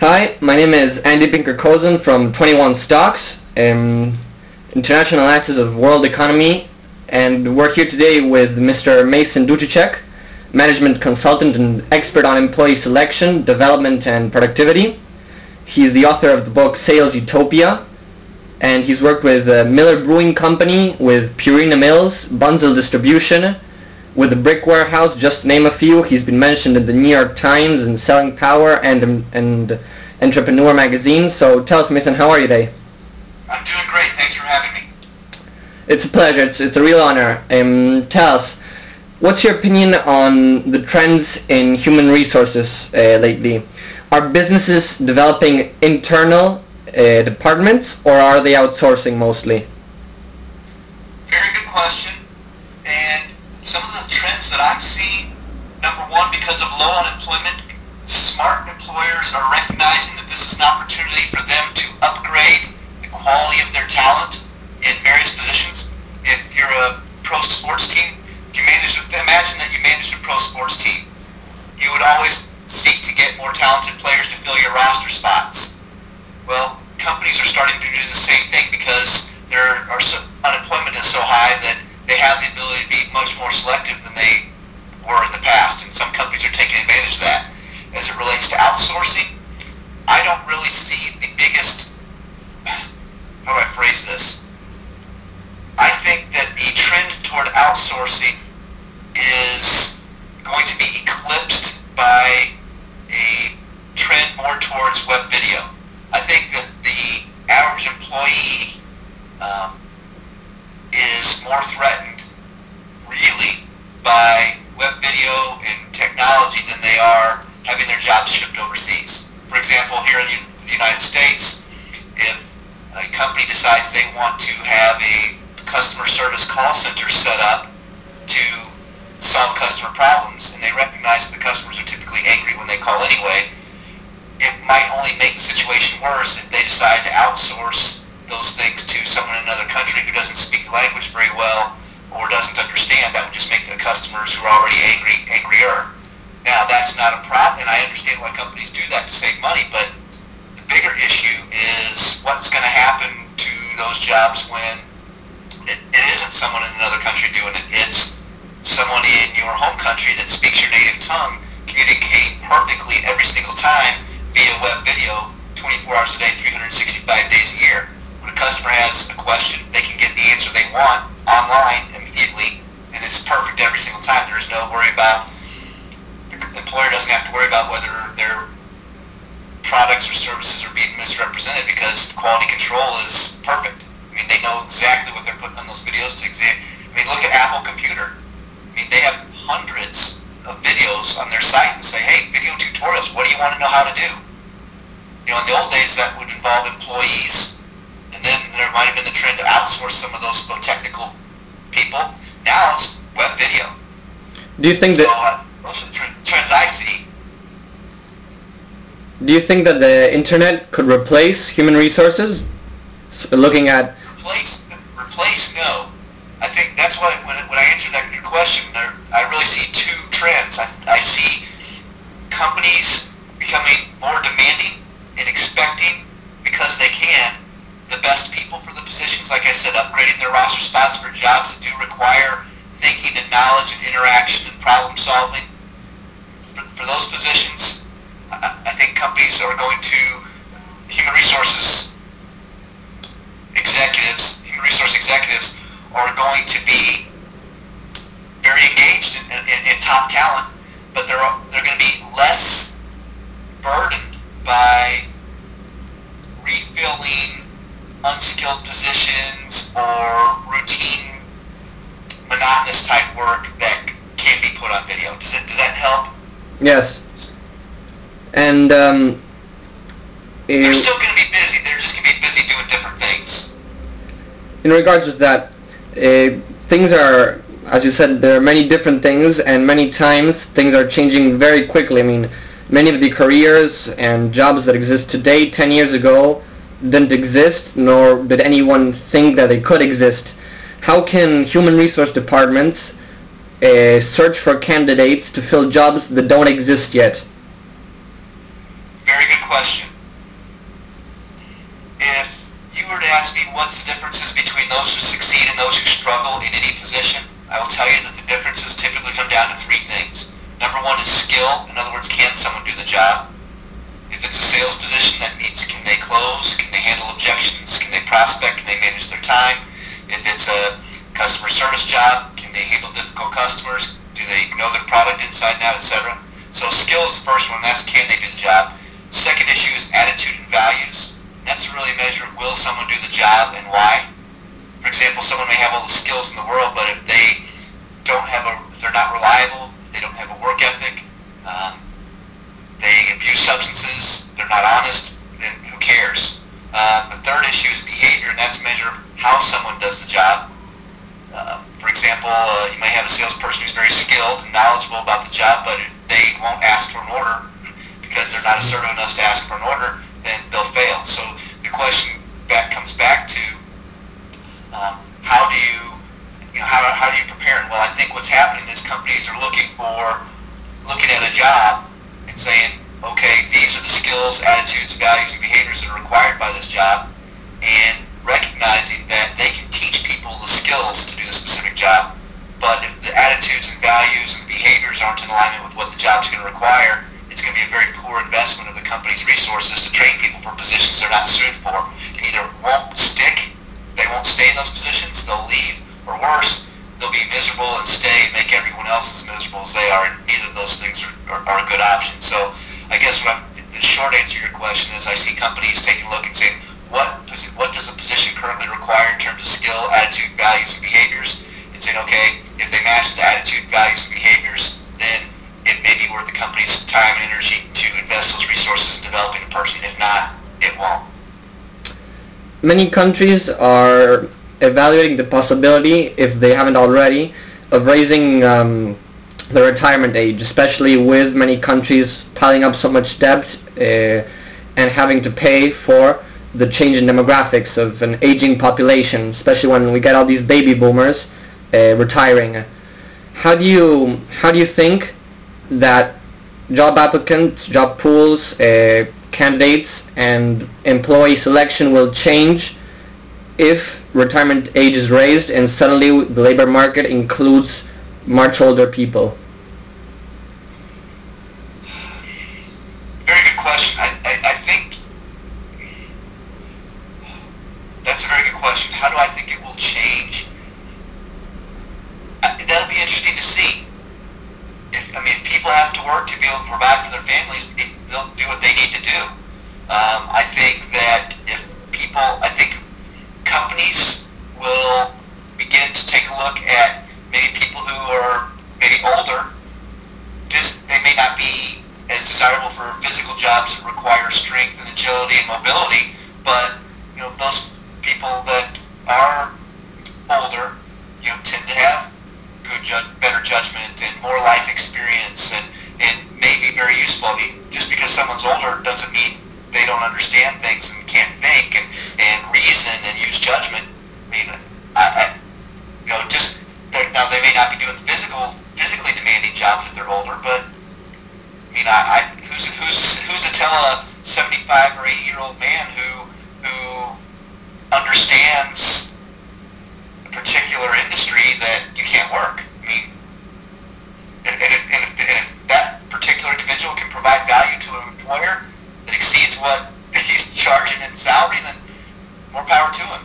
Hi, my name is Andy Binker-Cosen from 21 Stocks, International Analysis of World Economy, and we're here today with Mr. Mason Duchatschek, Management Consultant and expert on employee selection, development, and productivity. He's the author of the book Sales Utopia, and he's worked with Miller Brewing Company, with Purina Mills, Bunzl Distribution, with the Brick Warehouse, just to name a few. He's been mentioned in the New York Times and Selling Power and Entrepreneur magazine. So tell us, Mason, how are you today? I'm doing great. Thanks for having me. It's a pleasure. It's a real honor. Tell us, what's your opinion on the trends in human resources lately? Are businesses developing internal departments, or are they outsourcing mostly? Very good question. And some of the trends that I'm seeing, number one, because of low unemployment, smart employers are recognizing that this is an opportunity for them to upgrade the quality of their talent in various positions. If you're a pro sports team, imagine that you managed a pro sports team. You would always seek to get more talented players to fill your roster spots. Well, companies are starting to do the same thing because unemployment is so high that they have the ability to be much more selective than they were in the past, and some companies are taking advantage of that. As it relates to outsourcing, I don't really see the biggest, how do I phrase this? I think that the trend toward outsourcing is going to be eclipsed by a trend more towards web video. I think that the average employee is more threatened, really, by web video and technology than they are having their jobs shipped overseas. For example, here in the United States, if a company decides they want to have a customer service call center set up to solve customer problems, and they recognize that the customers are typically angry when they call anyway, it might only make the situation worse if they decide to outsource those things to someone in another country who doesn't speak the language very well or doesn't understand. That would just make the customers who are already angrier. Now, that's not a problem, and I understand why companies do that to save money, but the bigger issue is what's going to happen to those jobs when it isn't someone in another country doing it. It's someone in your home country that speaks your native tongue communicating perfectly every single time via web video 24 hours a day, 365 days a year. When a customer has a question, they can get the answer they want online immediately, and it's perfect every single time. There's no worry about, the employer doesn't have to worry about whether their products or services are being misrepresented because quality control is perfect. I mean, they know exactly what they're putting on those videos to examine. I mean, look at Apple Computer. I mean, they have hundreds of videos on their site and say, hey, video tutorials, what do you want to know how to do? You know, in the old days that would involve employees, and then there might have been the trend to outsource some of those technical people. Now it's web video. Do you think that those are the trends I see. Do you think that the internet could replace human resources? Looking at replace, no. I think that's why when I answered your question, I really see two trends. I see companies becoming more demanding and expecting, because they can, the best people for the positions. Like I said, upgrading their roster spots for jobs that do require thinking and knowledge and interaction and problem solving. For those positions, I think companies are going to, human resource executives are going to be very engaged in top talent, but they're going to be less burdened by refilling unskilled positions or routine, monotonous type work that can be put on video. Does that help? Yes. And they're still going to be busy. They're just going to be busy doing different things. In regards to that, things are, as you said, there are many different things, and many times things are changing very quickly. I mean, many of the careers and jobs that exist today, 10 years ago, didn't exist, nor did anyone think that they could exist. How can human resource departments search for candidates to fill jobs that don't exist yet? Very good question. struggle in any position, I will tell you that the differences typically come down to three things. Number one is skill. In other words, can someone do the job? If it's a sales position, that means can they close? Can they handle objections? Can they prospect? Can they manage their time? If it's a customer service job, can they handle difficult customers? Do they know their product inside and out, etc.? So skill is the first one. That's can they do the job. Second issue is attitude and values. That's really a measure of will someone do the job and why. For example, someone may have all the skills in the world, but if they if they're not reliable, they don't have a work ethic, they abuse substances, they're not honest, then who cares? The third issue is behavior, and that's a measure of how someone does the job. For example, you may have a salesperson who's very skilled and knowledgeable about the job, but if they won't ask for an order because they're not assertive enough to ask for an order, then they'll fail. So the question comes back to how do you prepare? Well, I think what's happening is companies are looking at a job and saying, okay, these are the skills, attitudes, values, and behaviors that are required by this job, and recognizing that they can teach people the skills to do the specific job, but if the attitudes and values and behaviors aren't in alignment with what the job's going to require, it's going to be a very poor investment of the company's resources to train people for positions they're not suited for. They either won't stick, they won't stay in those positions, they'll leave, or worse, they'll be miserable and stay and make everyone else as miserable as they are, and neither of those things are a good option. So I guess the short answer to your question is I see companies taking a look and saying, what does the position currently require in terms of skill, attitude, values, and behaviors, and saying, okay, if they match the attitude, values, and behaviors, then it may be worth the company's time and energy to invest those resources in developing a person. If not, it won't. Many countries are evaluating the possibility, if they haven't already, of raising the retirement age, especially with many countries piling up so much debt and having to pay for the change in demographics of an aging population, especially when we get all these baby boomers retiring. How do you think that job applicants, job pools, candidates, and employee selection will change if retirement age is raised and suddenly the labor market includes much older people? Very good question. I think that's a very good question. How do I think it will change? That'll be interesting to see. If people have to work to be able to provide for their families, they'll do what they need to do. I think that I think companies will begin to take a look at maybe people who are maybe older. They may not be as desirable for physical jobs that require strength and agility and mobility, but those people that are older, tend to have better judgment and more life experience and may be very useful. Just because someone's older doesn't mean they don't understand things and can't think and reason and use judgment. Now they may not be doing physically demanding jobs if they're older, but who's to tell a 75 or 80-year-old man who understands a particular industry that you can't work? If that particular individual can provide value to an employer that exceeds what he's charging in salary, then more power to him.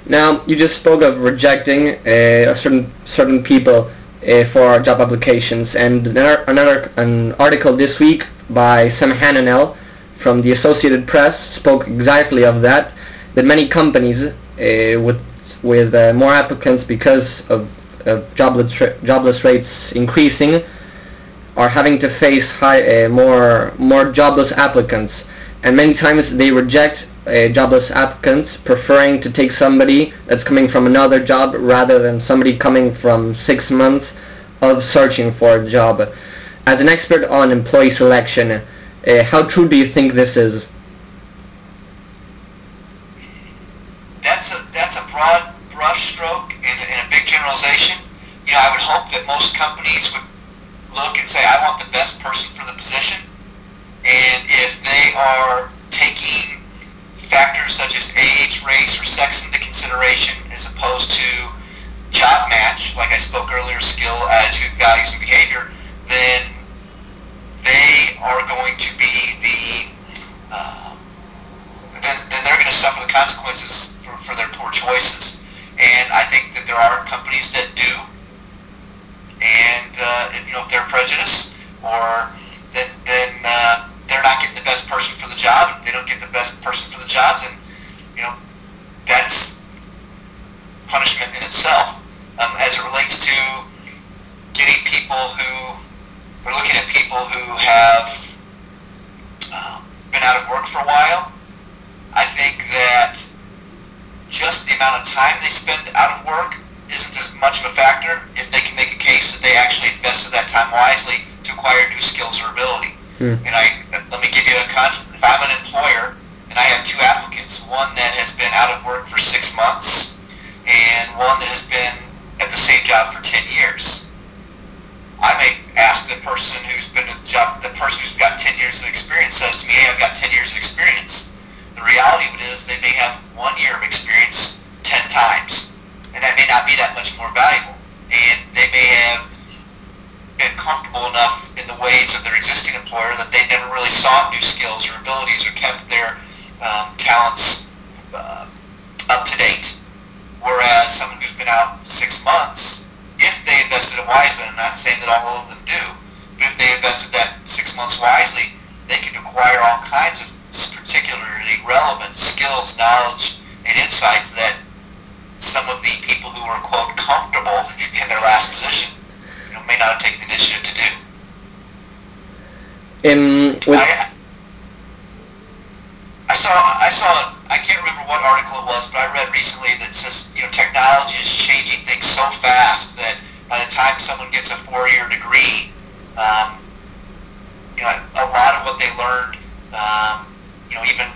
Now, you just spoke of rejecting certain people for job applications, and an article this week by Sam Hananel from the Associated Press spoke exactly of that many companies with more applicants because of jobless rates increasing are having to face more jobless applicants, and many times they reject jobless applicants, preferring to take somebody that's coming from another job rather than somebody coming from 6 months of searching for a job. As an expert on employee selection, how true do you think this is? That's a broad brushstroke and a big generalization. I would hope that most companies would look and say, I want the best person for the position, and if they are taking factors such as age, race, or sex into consideration as opposed to spoke earlier, skill, attitude, values, and behavior, then they are going to be then they're going to suffer the consequences for their poor choices. And I think that there are companies that do, and if they're prejudiced, or then they're not getting the best person for the job, and they don't get the best person for the job, then that's punishment in itself. As it relates to getting people who, or looking at people who have been out of work for a while, I think that just the amount of time they spend out of work isn't as much of a factor if they can make a case that they actually invested that time wisely to acquire new skills or ability. And let me give you if I'm an employer and I have two applicants, one that has been out of work for 6 months and one that has been at the same job for 10 years. I may ask the person who's been at the job, the person who's got 10 years of experience says to me, hey, I've got 10 years of experience. The reality of it is they may have 1 year of experience 10 times, and that may not be that much more valuable. And they may have been comfortable enough in the ways of their existing employer that they never really sought new skills or abilities or kept their talents up to date. Whereas someone who's been out 6 months, if they invested it wisely, I'm not saying that all of them do, but if they invested that 6 months wisely, they can acquire all kinds of particularly relevant skills, knowledge, and insights that some of the people who were, quote, comfortable in their last position, may not have taken the initiative to do. I can't remember what article it was, but I read recently that says, technology is changing things so fast that by the time someone gets a 4-year degree, a lot of what they learned, even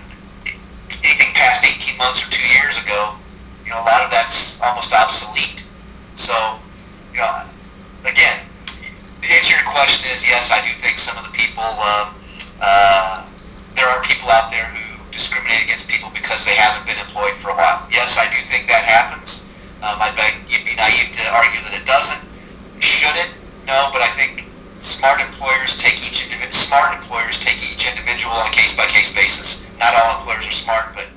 past 18 months or 2 years ago, a lot of that's almost obsolete. So, again, the answer to your question is yes, I do think some of the people, there are people out there who discriminate against people because they haven't been employed for a while. Yes, I do think that happens. I bet you'd be naive to argue that it doesn't. Should it? No, but I think smart employers take each individual on a case-by-case basis. Not all employers are smart, but